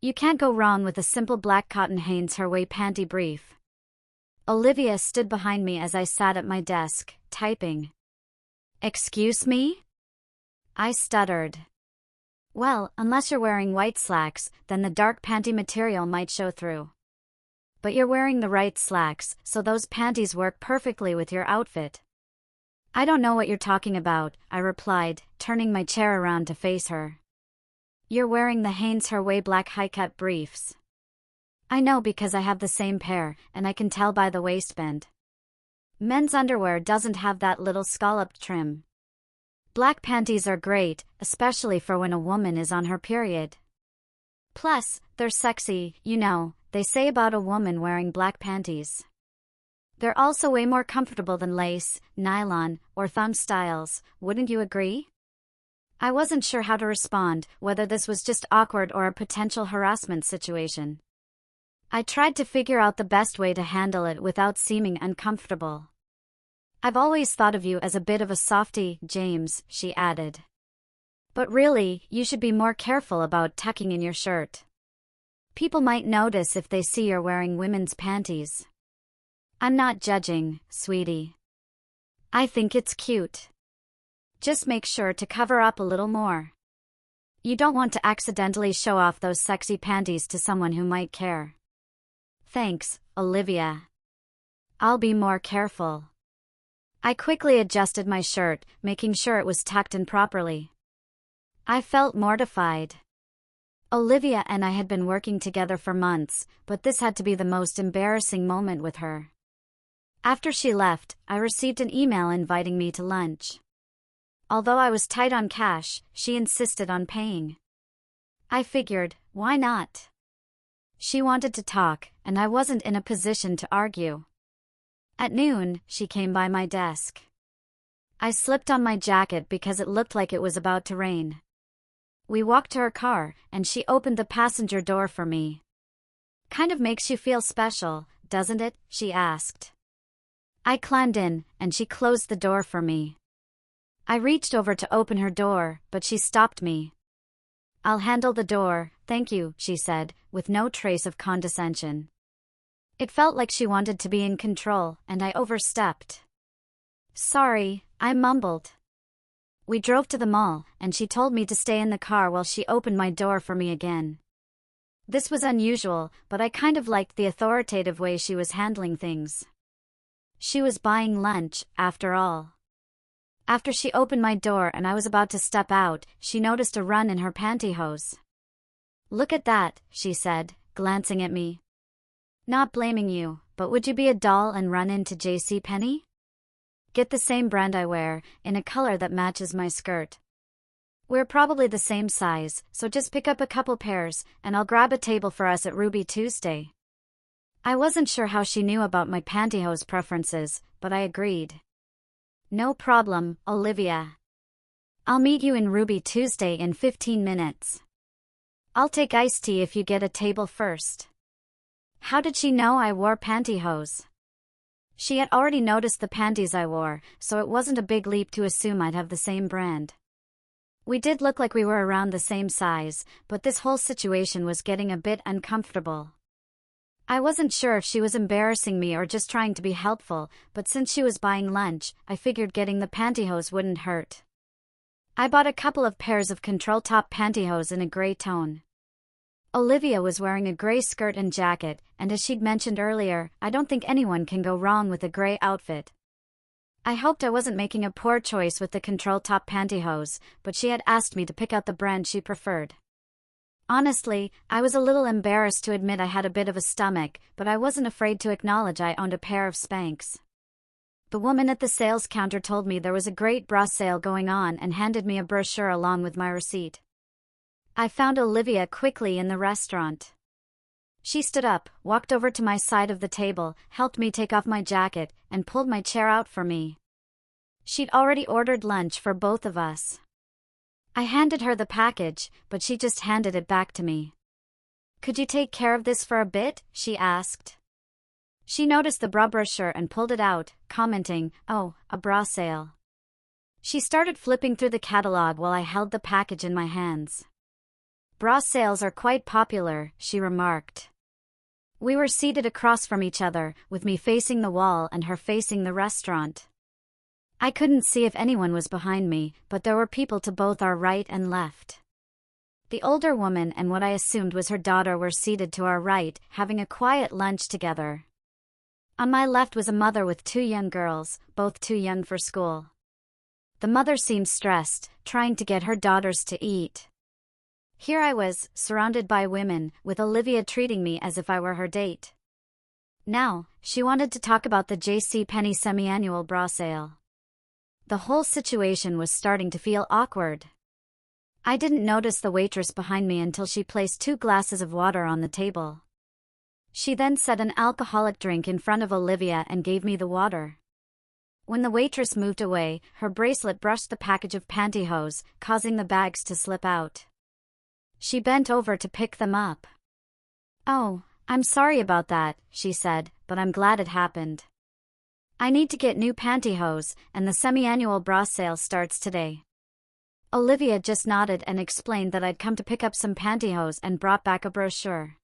You can't go wrong with a simple black cotton Hanes Herway panty brief. Olivia stood behind me as I sat at my desk, typing. Excuse me? I stuttered. Well, unless you're wearing white slacks, then the dark panty material might show through. But you're wearing the right slacks, so those panties work perfectly with your outfit. I don't know what you're talking about, I replied, turning my chair around to face her. You're wearing the Hanes Herway black high-cut briefs. I know because I have the same pair, and I can tell by the waistband. Men's underwear doesn't have that little scalloped trim. Black panties are great, especially for when a woman is on her period. Plus, they're sexy, you know, they say about a woman wearing black panties. They're also way more comfortable than lace, nylon, or thumb styles, wouldn't you agree? I wasn't sure how to respond, whether this was just awkward or a potential harassment situation. I tried to figure out the best way to handle it without seeming uncomfortable. I've always thought of you as a bit of a softie, James, she added. But really, you should be more careful about tucking in your shirt. People might notice if they see you're wearing women's panties. I'm not judging, sweetie. I think it's cute. Just make sure to cover up a little more. You don't want to accidentally show off those sexy panties to someone who might care. Thanks, Olivia. I'll be more careful. I quickly adjusted my shirt, making sure it was tucked in properly. I felt mortified. Olivia and I had been working together for months, but this had to be the most embarrassing moment with her. After she left, I received an email inviting me to lunch. Although I was tight on cash, she insisted on paying. I figured, why not? She wanted to talk, and I wasn't in a position to argue. At noon, she came by my desk. I slipped on my jacket because it looked like it was about to rain. We walked to her car, and she opened the passenger door for me. Kind of makes you feel special, doesn't it? She asked. I climbed in, and she closed the door for me. I reached over to open her door, but she stopped me. I'll handle the door, thank you, she said, with no trace of condescension. It felt like she wanted to be in control, and I overstepped. Sorry, I mumbled. We drove to the mall, and she told me to stay in the car while she opened my door for me again. This was unusual, but I kind of liked the authoritative way she was handling things. She was buying lunch, after all. After she opened my door and I was about to step out, she noticed a run in her pantyhose. Look at that, she said, glancing at me. Not blaming you, but would you be a doll and run into JCPenney? Get the same brand I wear, in a color that matches my skirt. We're probably the same size, so just pick up a couple pairs, and I'll grab a table for us at Ruby Tuesday. I wasn't sure how she knew about my pantyhose preferences, but I agreed. No problem, Olivia. I'll meet you in Ruby Tuesday in 15 minutes. I'll take iced tea if you get a table first. How did she know I wore pantyhose? She had already noticed the panties I wore, so it wasn't a big leap to assume I'd have the same brand. We did look like we were around the same size, but this whole situation was getting a bit uncomfortable. I wasn't sure if she was embarrassing me or just trying to be helpful, but since she was buying lunch, I figured getting the pantyhose wouldn't hurt. I bought a couple of pairs of control-top pantyhose in a gray tone. Olivia was wearing a gray skirt and jacket, and as she'd mentioned earlier, I don't think anyone can go wrong with a gray outfit. I hoped I wasn't making a poor choice with the control-top pantyhose, but she had asked me to pick out the brand she preferred. Honestly, I was a little embarrassed to admit I had a bit of a stomach, but I wasn't afraid to acknowledge I owned a pair of Spanx. The woman at the sales counter told me there was a great bra sale going on and handed me a brochure along with my receipt. I found Olivia quickly in the restaurant. She stood up, walked over to my side of the table, helped me take off my jacket, and pulled my chair out for me. She'd already ordered lunch for both of us. I handed her the package, but she just handed it back to me. Could you take care of this for a bit? She asked. She noticed the bra brochure and pulled it out, commenting, "Oh, a bra sale." She started flipping through the catalog while I held the package in my hands. Bra sales are quite popular, she remarked. We were seated across from each other, with me facing the wall and her facing the restaurant. I couldn't see if anyone was behind me, but there were people to both our right and left. The older woman and what I assumed was her daughter were seated to our right, having a quiet lunch together. On my left was a mother with 2 young girls, both too young for school. The mother seemed stressed, trying to get her daughters to eat. Here I was, surrounded by women, with Olivia treating me as if I were her date. Now, she wanted to talk about the JCPenney semi-annual bra sale. The whole situation was starting to feel awkward. I didn't notice the waitress behind me until she placed 2 glasses of water on the table. She then set an alcoholic drink in front of Olivia and gave me the water. When the waitress moved away, her bracelet brushed the package of pantyhose, causing the bags to slip out. She bent over to pick them up. "Oh, I'm sorry about that," she said, "but I'm glad it happened. I need to get new pantyhose, and the semi-annual bra sale starts today." Olivia just nodded and explained that I'd come to pick up some pantyhose and brought back a brochure.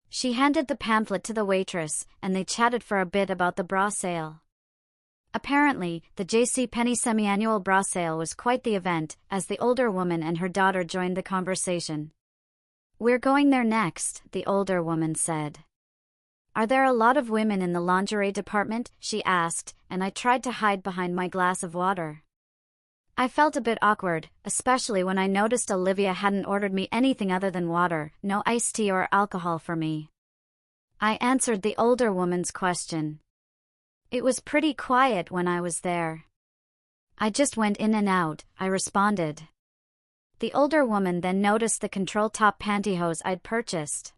She handed the pamphlet to the waitress, and they chatted for a bit about the bra sale. Apparently, the JCPenney semi-annual bra sale was quite the event, as the older woman and her daughter joined the conversation. "We're going there next," the older woman said. "Are there a lot of women in the lingerie department?" she asked, and I tried to hide behind my glass of water. I felt a bit awkward, especially when I noticed Olivia hadn't ordered me anything other than water, no iced tea or alcohol for me. I answered the older woman's question. "It was pretty quiet when I was there. I just went in and out," I responded. The older woman then noticed the control top pantyhose I'd purchased.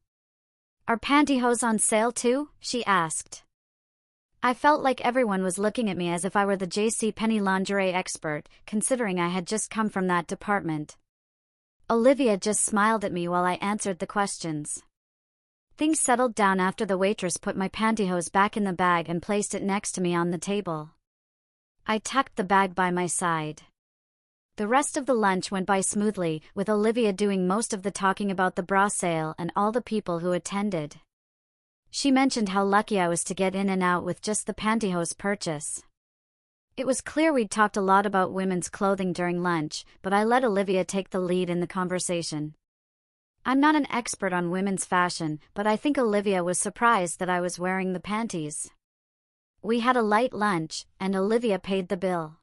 "Are pantyhose on sale too?" she asked. I felt like everyone was looking at me as if I were the JCPenney lingerie expert, considering I had just come from that department. Olivia just smiled at me while I answered the questions. Things settled down after the waitress put my pantyhose back in the bag and placed it next to me on the table. I tucked the bag by my side. The rest of the lunch went by smoothly, with Olivia doing most of the talking about the bra sale and all the people who attended. She mentioned how lucky I was to get in and out with just the pantyhose purchase. It was clear we'd talked a lot about women's clothing during lunch, but I let Olivia take the lead in the conversation. I'm not an expert on women's fashion, but I think Olivia was surprised that I was wearing the panties. We had a light lunch, and Olivia paid the bill.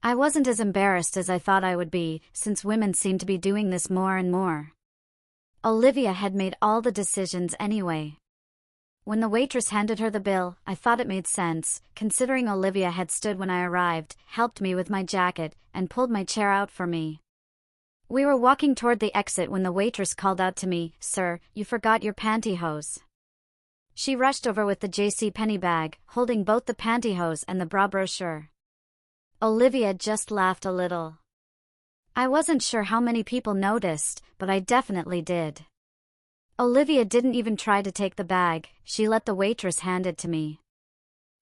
I wasn't as embarrassed as I thought I would be, since women seem to be doing this more and more. Olivia had made all the decisions anyway. When the waitress handed her the bill, I thought it made sense, considering Olivia had stood when I arrived, helped me with my jacket, and pulled my chair out for me. We were walking toward the exit when the waitress called out to me, "Sir, you forgot your pantyhose." She rushed over with the JCPenney bag, holding both the pantyhose and the bra brochure. Olivia just laughed a little. I wasn't sure how many people noticed, but I definitely did. Olivia didn't even try to take the bag, she let the waitress hand it to me.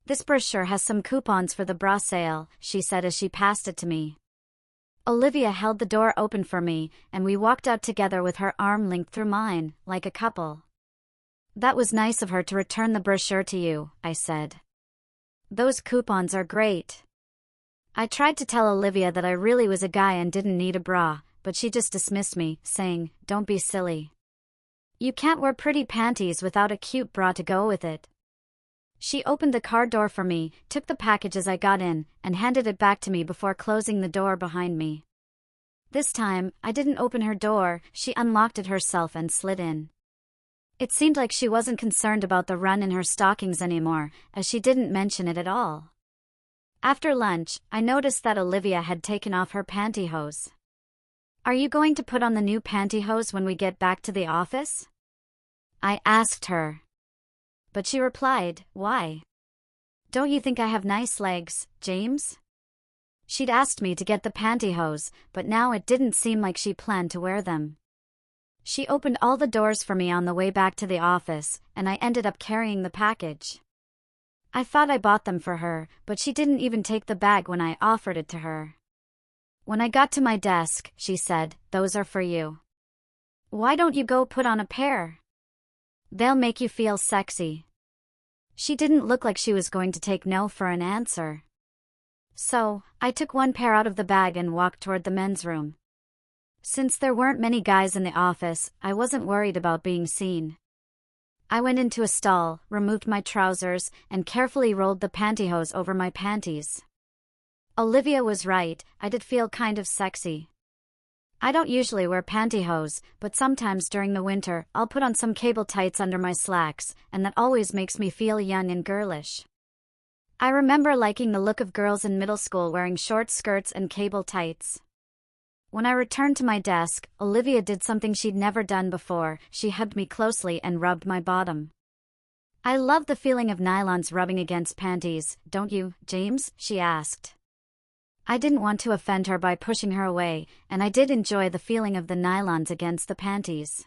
"This brochure has some coupons for the bra sale," she said as she passed it to me. Olivia held the door open for me, and we walked out together with her arm linked through mine, like a couple. "That was nice of her to return the brochure to you," I said. "Those coupons are great." I tried to tell Olivia that I really was a guy and didn't need a bra, but she just dismissed me, saying, "Don't be silly. You can't wear pretty panties without a cute bra to go with it." She opened the car door for me, took the package as I got in, and handed it back to me before closing the door behind me. This time, I didn't open her door, she unlocked it herself and slid in. It seemed like she wasn't concerned about the run in her stockings anymore, as she didn't mention it at all. After lunch, I noticed that Olivia had taken off her pantyhose. "Are you going to put on the new pantyhose when we get back to the office?" I asked her. But she replied, "Why? Don't you think I have nice legs, James?" She'd asked me to get the pantyhose, but now it didn't seem like she planned to wear them. She opened all the doors for me on the way back to the office, and I ended up carrying the package. I thought I bought them for her, but she didn't even take the bag when I offered it to her. When I got to my desk, she said, "Those are for you." Why don't you go put on a pair? They'll make you feel sexy. She didn't look like she was going to take no for an answer. So, I took one pair out of the bag and walked toward the men's room. Since there weren't many guys in the office, I wasn't worried about being seen. I went into a stall, removed my trousers, and carefully rolled the pantyhose over my panties. Olivia was right, I did feel kind of sexy. I don't usually wear pantyhose, but sometimes during the winter, I'll put on some cable tights under my slacks, and that always makes me feel young and girlish. I remember liking the look of girls in middle school wearing short skirts and cable tights. When I returned to my desk, Olivia did something she'd never done before. She hugged me closely and rubbed my bottom. I love the feeling of nylons rubbing against panties, don't you, James? She asked. I didn't want to offend her by pushing her away, and I did enjoy the feeling of the nylons against the panties.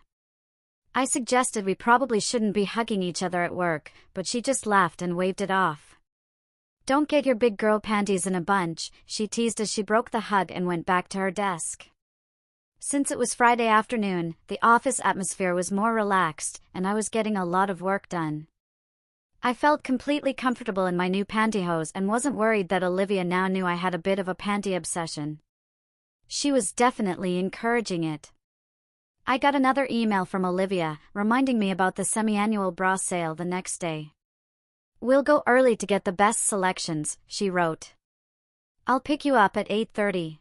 I suggested we probably shouldn't be hugging each other at work, but she just laughed and waved it off. Don't get your big girl panties in a bunch, she teased as she broke the hug and went back to her desk. Since it was Friday afternoon, the office atmosphere was more relaxed, and I was getting a lot of work done. I felt completely comfortable in my new pantyhose and wasn't worried that Olivia now knew I had a bit of a panty obsession. She was definitely encouraging it. I got another email from Olivia, reminding me about the semi-annual bra sale the next day. We'll go early to get the best selections, she wrote. I'll pick you up at 8:30.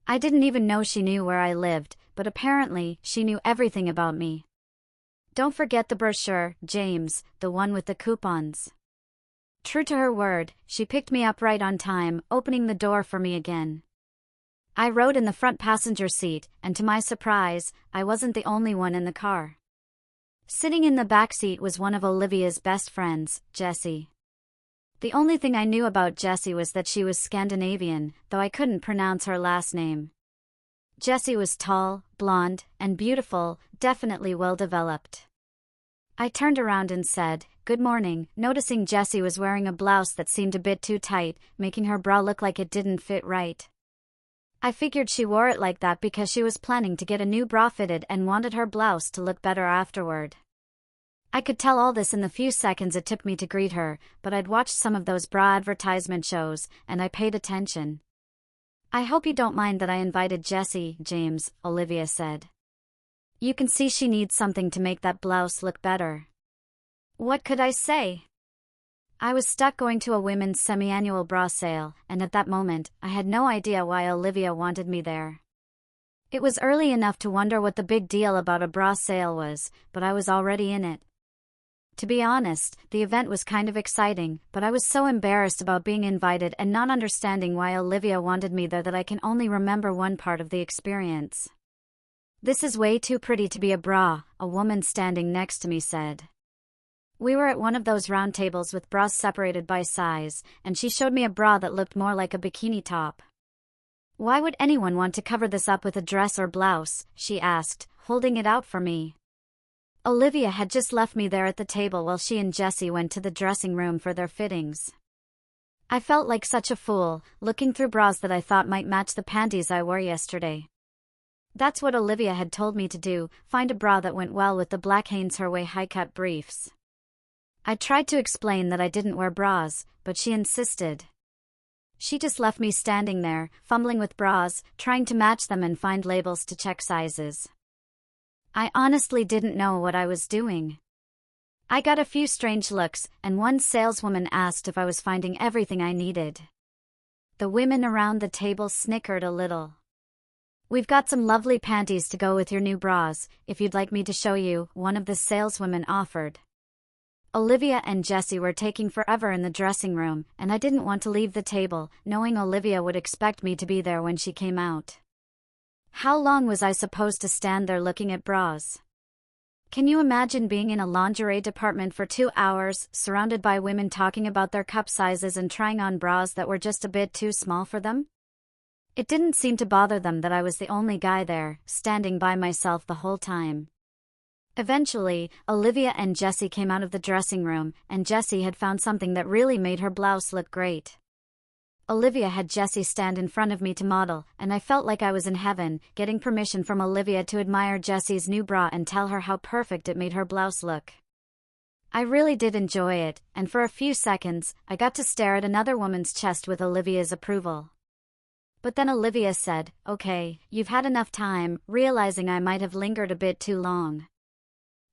I didn't even know she knew where I lived, but apparently, she knew everything about me. Don't forget the brochure, James, the one with the coupons. True to her word, she picked me up right on time, opening the door for me again. I rode in the front passenger seat, and to my surprise, I wasn't the only one in the car. Sitting in the back seat was one of Olivia's best friends, Jessie. The only thing I knew about Jessie was that she was Scandinavian, though I couldn't pronounce her last name. Jessie was tall, blonde, and beautiful, definitely well-developed. I turned around and said, "Good morning," noticing Jessie was wearing a blouse that seemed a bit too tight, making her bra look like it didn't fit right. I figured she wore it like that because she was planning to get a new bra fitted and wanted her blouse to look better afterward. I could tell all this in the few seconds it took me to greet her, but I'd watched some of those bra advertisement shows, and I paid attention. "I hope you don't mind that I invited Jessie, James," Olivia said. "You can see she needs something to make that blouse look better." What could I say? I was stuck going to a women's semi-annual bra sale, and at that moment, I had no idea why Olivia wanted me there. It was early enough to wonder what the big deal about a bra sale was, but I was already in it. To be honest, the event was kind of exciting, but I was so embarrassed about being invited and not understanding why Olivia wanted me there that I can only remember one part of the experience. "This is way too pretty to be a bra," a woman standing next to me said. We were at one of those round tables with bras separated by size, and she showed me a bra that looked more like a bikini top. "Why would anyone want to cover this up with a dress or blouse?" she asked, holding it out for me. Olivia had just left me there at the table while she and Jessie went to the dressing room for their fittings. I felt like such a fool, looking through bras that I thought might match the panties I wore yesterday. That's what Olivia had told me to do, find a bra that went well with the black Hanes Her Way high-cut briefs. I tried to explain that I didn't wear bras, but she insisted. She just left me standing there, fumbling with bras, trying to match them and find labels to check sizes. I honestly didn't know what I was doing. I got a few strange looks, and one saleswoman asked if I was finding everything I needed. The women around the table snickered a little. "We've got some lovely panties to go with your new bras, if you'd like me to show you," one of the saleswomen offered. Olivia and Jessie were taking forever in the dressing room, and I didn't want to leave the table, knowing Olivia would expect me to be there when she came out. How long was I supposed to stand there looking at bras? Can you imagine being in a lingerie department for 2 hours, surrounded by women talking about their cup sizes and trying on bras that were just a bit too small for them? It didn't seem to bother them that I was the only guy there, standing by myself the whole time. Eventually, Olivia and Jessie came out of the dressing room, and Jessie had found something that really made her blouse look great. Olivia had Jessie stand in front of me to model, and I felt like I was in heaven, getting permission from Olivia to admire Jessie's new bra and tell her how perfect it made her blouse look. I really did enjoy it, and for a few seconds, I got to stare at another woman's chest with Olivia's approval. But then Olivia said, "Okay, you've had enough time," realizing I might have lingered a bit too long.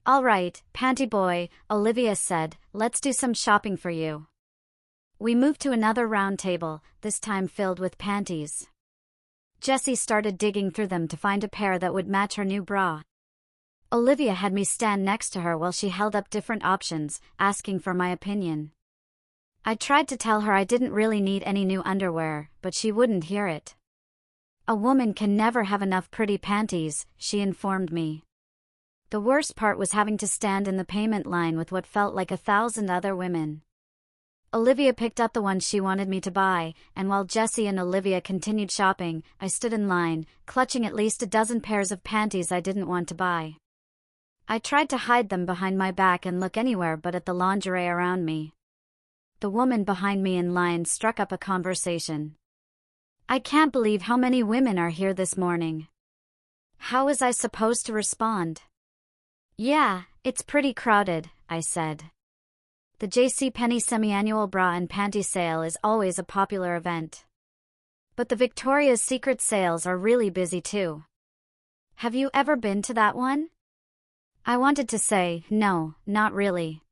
"All right, panty boy," Olivia said, "let's do some shopping for you." We moved to another round table, this time filled with panties. Jessie started digging through them to find a pair that would match her new bra. Olivia had me stand next to her while she held up different options, asking for my opinion. I tried to tell her I didn't really need any new underwear, but she wouldn't hear it. "A woman can never have enough pretty panties," she informed me. The worst part was having to stand in the payment line with what felt like 1,000 other women. Olivia picked up the one she wanted me to buy, and while Jessie and Olivia continued shopping, I stood in line, clutching at least a dozen pairs of panties I didn't want to buy. I tried to hide them behind my back and look anywhere but at the lingerie around me. The woman behind me in line struck up a conversation. "I can't believe how many women are here this morning." How was I supposed to respond? "Yeah, it's pretty crowded," I said. The JCPenney semi-annual bra and panty sale is always a popular event. But the Victoria's Secret sales are really busy too. Have you ever been to that one? I wanted to say, no, not really.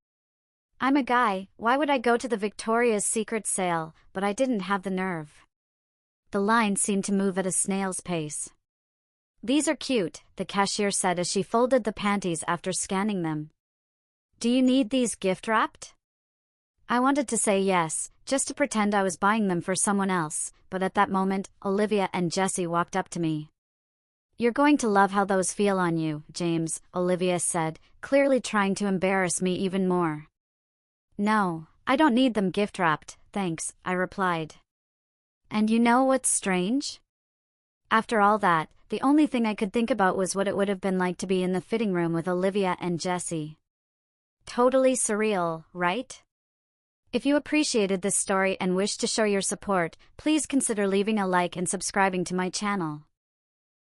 I'm a guy, why would I go to the Victoria's Secret sale, but I didn't have the nerve. The line seemed to move at a snail's pace. "These are cute," the cashier said as she folded the panties after scanning them. "Do you need these gift wrapped?" I wanted to say yes, just to pretend I was buying them for someone else, but at that moment, Olivia and Jessie walked up to me. "You're going to love how those feel on you, James," Olivia said, clearly trying to embarrass me even more. "No, I don't need them gift wrapped, thanks," I replied. And you know what's strange? After all that, the only thing I could think about was what it would have been like to be in the fitting room with Olivia and Jessie. Totally surreal, right? If you appreciated this story and wish to show your support, please consider leaving a like and subscribing to my channel.